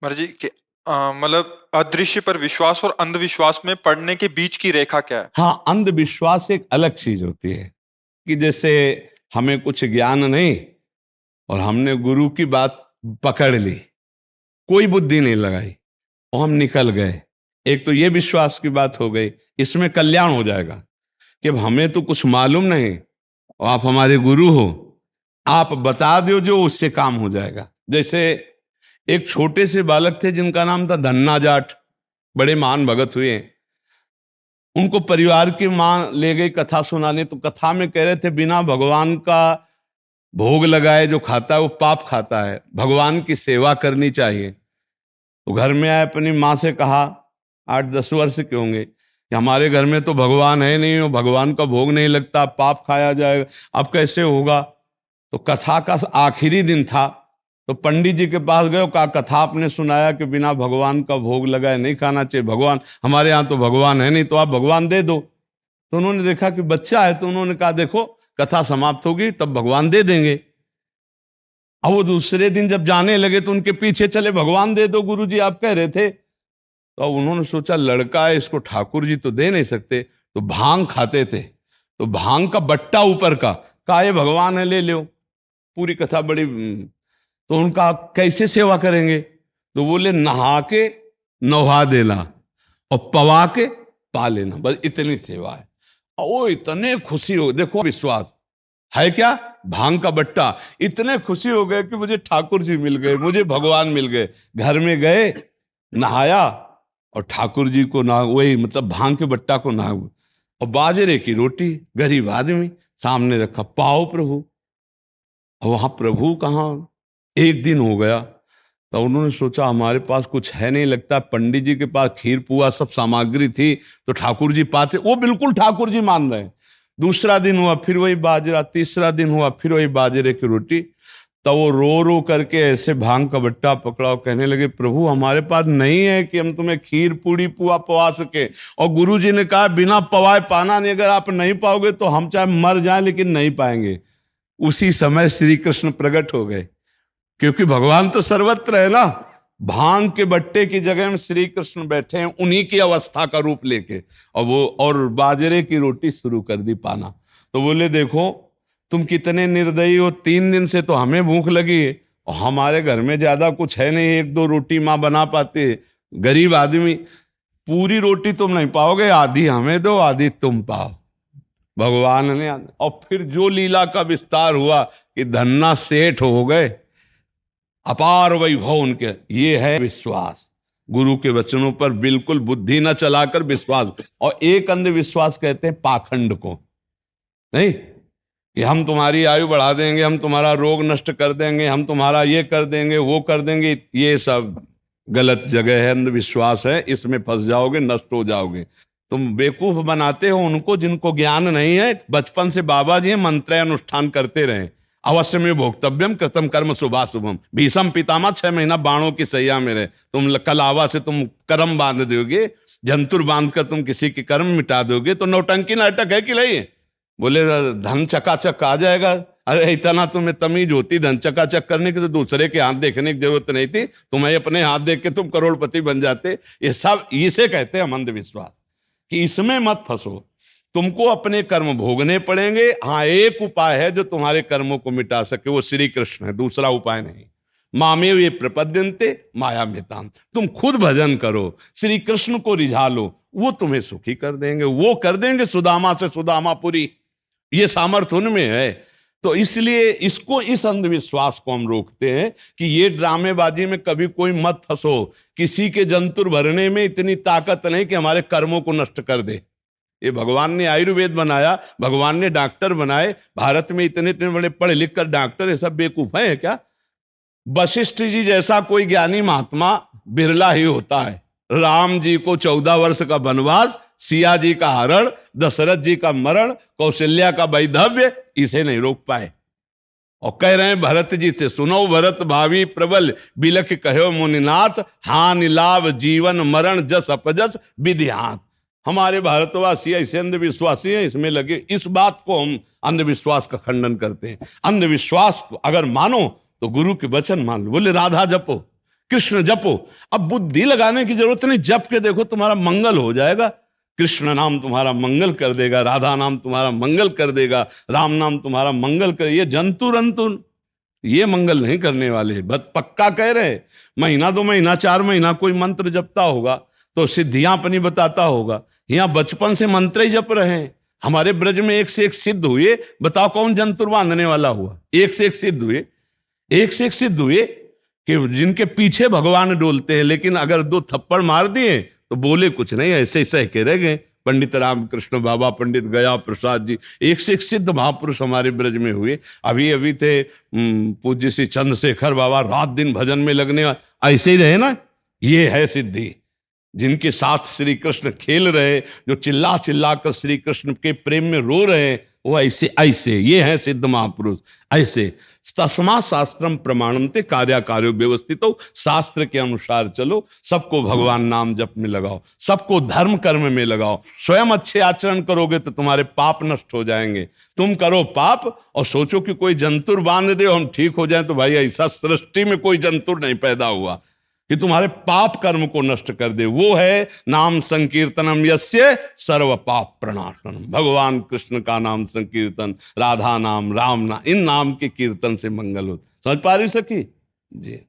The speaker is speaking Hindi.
महाराज जी कि मतलब अदृश्य पर विश्वास और अंधविश्वास में पड़ने के बीच की रेखा क्या है? हाँ, अंधविश्वास एक अलग चीज होती है कि जैसे हमें कुछ ज्ञान नहीं और हमने गुरु की बात पकड़ ली, कोई बुद्धि नहीं लगाई और हम निकल गए। एक तो ये विश्वास की बात हो गई, इसमें कल्याण हो जाएगा कि अब हमें तो कुछ मालूम नहीं और आप हमारे गुरु हो, आप बता दो जो उससे काम हो जाएगा। जैसे एक छोटे से बालक थे जिनका नाम था धन्ना जाट, बड़े महान भगत हुए। उनको परिवार की मां ले गई कथा सुनाने, तो कथा में कह रहे थे बिना भगवान का भोग लगाए जो खाता है वो पाप खाता है, भगवान की सेवा करनी चाहिए। तो घर में आए, अपनी माँ से कहा, 8-10 वर्ष के होंगे, कि हमारे घर में तो भगवान है नहीं, वो भगवान का भोग नहीं लगता, पाप खाया जाएगा, अब कैसे होगा। तो कथा का आखिरी दिन था, तो पंडित जी के पास गए, कहा कथा आपने सुनाया कि बिना भगवान का भोग लगाए नहीं खाना चाहिए, भगवान हमारे यहाँ तो भगवान है नहीं, तो आप भगवान दे दो। तो उन्होंने देखा कि बच्चा है, तो उन्होंने कहा देखो कथा समाप्त होगी तब भगवान दे देंगे। अब वो दूसरे दिन जब जाने लगे तो उनके पीछे चले, भगवान दे दो गुरुजी आप कह रहे थे। तो अब उन्होंने सोचा लड़का है, इसको ठाकुर जी तो दे नहीं सकते, तो भांग खाते थे, तो भांग का बट्टा ऊपर का, कहा ये भगवान है ले लो। पूरी कथा बड़ी, तो उनका कैसे सेवा करेंगे, तो बोले नहा के नहा देना और पवा के पा लेना, बस इतनी सेवा है। और वो इतने खुशी हो, देखो विश्वास है क्या, भांग का बट्टा, इतने खुशी हो गए कि मुझे ठाकुर जी मिल गए, मुझे भगवान मिल गए। घर में गए, नहाया और ठाकुर जी को ना, वही मतलब भांग के बट्टा को ना, और बाजरे की रोटी, गरीब आदमी सामने रखा, पाओ प्रभु। और वहां प्रभु कहाँ, एक दिन हो गया, तो उन्होंने सोचा हमारे पास कुछ है नहीं, लगता पंडित जी के पास खीर पुआ सब सामग्री थी तो ठाकुर जी पाते, वो बिल्कुल ठाकुर जी मान रहे हैं। दूसरा दिन हुआ फिर वही बाजरा, तीसरा दिन हुआ फिर वही बाजरे की रोटी। तो वो रो रो करके ऐसे भांग का बट्टा पकड़ा और कहने लगे प्रभु हमारे पास नहीं है कि हम तुम्हें खीर पूड़ी पुआ पवा सके, और गुरु जी ने कहा बिना पवाए पाना नहीं, अगर आप नहीं पाओगे तो हम चाहे मर जाएं लेकिन नहीं पाएंगे। उसी समय श्री कृष्ण प्रकट हो गए, क्योंकि भगवान तो सर्वत्र है ना। भांग के बट्टे की जगह में श्री कृष्ण बैठे हैं, उन्हीं की अवस्था का रूप लेके, और वो और बाजरे की रोटी शुरू कर दी पाना। तो बोले देखो तुम कितने निर्दयी हो, 3 दिन से तो हमें भूख लगी है और हमारे घर में ज्यादा कुछ है नहीं, 1-2 रोटी माँ बना पाते, गरीब आदमी, पूरी रोटी तुम नहीं पाओगे, आधी हमें दो आधी तुम पाओ। भगवान ने, और फिर जो लीला का विस्तार हुआ कि धन्ना सेठ हो गए, अपार वैभव उनके। ये है विश्वास, गुरु के वचनों पर बिल्कुल बुद्धि न चलाकर विश्वास। और एक अंधविश्वास कहते हैं पाखंड को, नहीं कि हम तुम्हारी आयु बढ़ा देंगे, हम तुम्हारा रोग नष्ट कर देंगे, हम तुम्हारा ये कर देंगे वो कर देंगे, ये सब गलत जगह है, अंधविश्वास है, इसमें फंस जाओगे, नष्ट हो जाओगे। तुम बेवकूफ बनाते हो उनको जिनको ज्ञान नहीं है। बचपन से बाबा जी मंत्र अनुष्ठान करते रहे, अवश्य में भोक्तव्यम कृतम कर्म शुभाशुभम, भीषम पितामह 6 महीना बाणों की सैया में रहे। तुम कलावा से तुम कर्म बांध दोगे, जंतुर बांध कर तुम किसी के कर्म मिटा दोगे, तो नौटंकी नाटक है कि नहीं। बोले धन चकाचक आ जाएगा, अरे इतना तुम्हें तमीज होती धन चकाचक करने की तो दूसरे के हाथ देखने की जरूरत नहीं थी, तुम्हें अपने हाथ देख के तुम करोड़पति बन जाते। ये सब इसे कहते हैं अंधविश्वास, कि इसमें मत फंसो, तुमको अपने कर्म भोगने पड़ेंगे। हाँ, एक उपाय है जो तुम्हारे कर्मों को मिटा सके, वो श्री कृष्ण है, दूसरा उपाय नहीं। मामे वे प्रपद्यन्ते माया मिताम, तुम खुद भजन करो, श्री कृष्ण को रिझा लो, वो तुम्हें सुखी कर देंगे, वो कर देंगे सुदामा से सुदामापुरी, ये सामर्थ्य उनमें है। तो इसलिए इसको, इस अंधविश्वास को हम रोकते हैं कि ये ड्रामेबाजी में कभी कोई मत फंसो। किसी के जंतुर भरने में इतनी ताकत नहीं कि हमारे कर्मों को नष्ट कर दे। ये भगवान ने आयुर्वेद बनाया, भगवान ने डॉक्टर बनाए, भारत में इतने इतने बड़े पढ़े लिख कर डॉक्टर, ये सब बेवकूफ है क्या। वशिष्ठ जी जैसा कोई ज्ञानी महात्मा बिरला ही होता है। राम जी को 14 वर्ष का वनवास, सिया जी का हरण, दशरथ जी का मरण, कौशल्या का वैधव्य, इसे नहीं रोक पाए। और कह रहे हैं भरत जी से, सुनो भरत भावी प्रबल, बिलख कहो मुनिनाथ, हानि लाभ जीवन मरण जस अपजस विधिहाथ। हमारे भारतवासी ऐसे अंधविश्वासी हैं, इसमें लगे। इस बात को हम अंधविश्वास का खंडन करते हैं। अंधविश्वास को अगर मानो तो गुरु के वचन मान लो। बोले राधा जपो, कृष्ण जपो। अब बुद्धि लगाने की जरूरत नहीं, जप के देखो तुम्हारा मंगल हो जाएगा। कृष्ण नाम तुम्हारा मंगल कर देगा, राधा नाम तुम्हारा मंगल कर देगा, राम नाम तुम्हारा मंगल कर। ये जंतु रंतु ये मंगल नहीं करने वाले, बस पक्का कह रहे। महीना 2 महीना 4 महीना कोई मंत्र जपता होगा तो सिद्धियां अपनी बताता होगा। यहाँ बचपन से मंत्र ही जप रहे हैं। हमारे ब्रज में एक से एक सिद्ध हुए, बताओ कौन जंतुर बांधने वाला हुआ? एक से एक सिद्ध हुए, एक से एक सिद्ध हुए कि जिनके पीछे भगवान डोलते हैं, लेकिन अगर 2 थप्पड़ मार दिए तो बोले कुछ नहीं, ऐसे ही सह के रह गए। पंडित रामकृष्ण बाबा, पंडित गया प्रसाद जी, एक से एक सिद्ध महापुरुष हमारे ब्रज में हुए। अभी अभी थे पूज्य श्री चंद्रशेखर बाबा, रात दिन भजन में लगने, ऐसे ही रहे ना। ये है सिद्धि, जिनके साथ श्री कृष्ण खेल रहे, जो चिल्ला चिल्ला कर श्री कृष्ण के प्रेम में रो रहे हैं, वो ऐसे ऐसे ये है सिद्ध महापुरुष। ऐसे तस्मा शास्त्रम प्रमाणमते कार्याकार्यो व्यवस्थित हो, शास्त्र के अनुसार चलो, सबको भगवान नाम जप में लगाओ, सबको धर्म कर्म में लगाओ। स्वयं अच्छे आचरण करोगे तो तुम्हारे पाप नष्ट हो जाएंगे। तुम करो पाप और सोचो कि कोई जंतुर बांध दे हम ठीक हो जाए, तो भाई ऐसा सृष्टि में कोई जंतुर नहीं पैदा हुआ कि तुम्हारे पाप कर्म को नष्ट कर दे। वो है नाम संकीर्तनम यस्य सर्व पाप प्रणाशनम। भगवान कृष्ण का नाम संकीर्तन, राधा नाम, राम नाम, इन नाम के कीर्तन से मंगल हो। समझ पा रही सखी जी?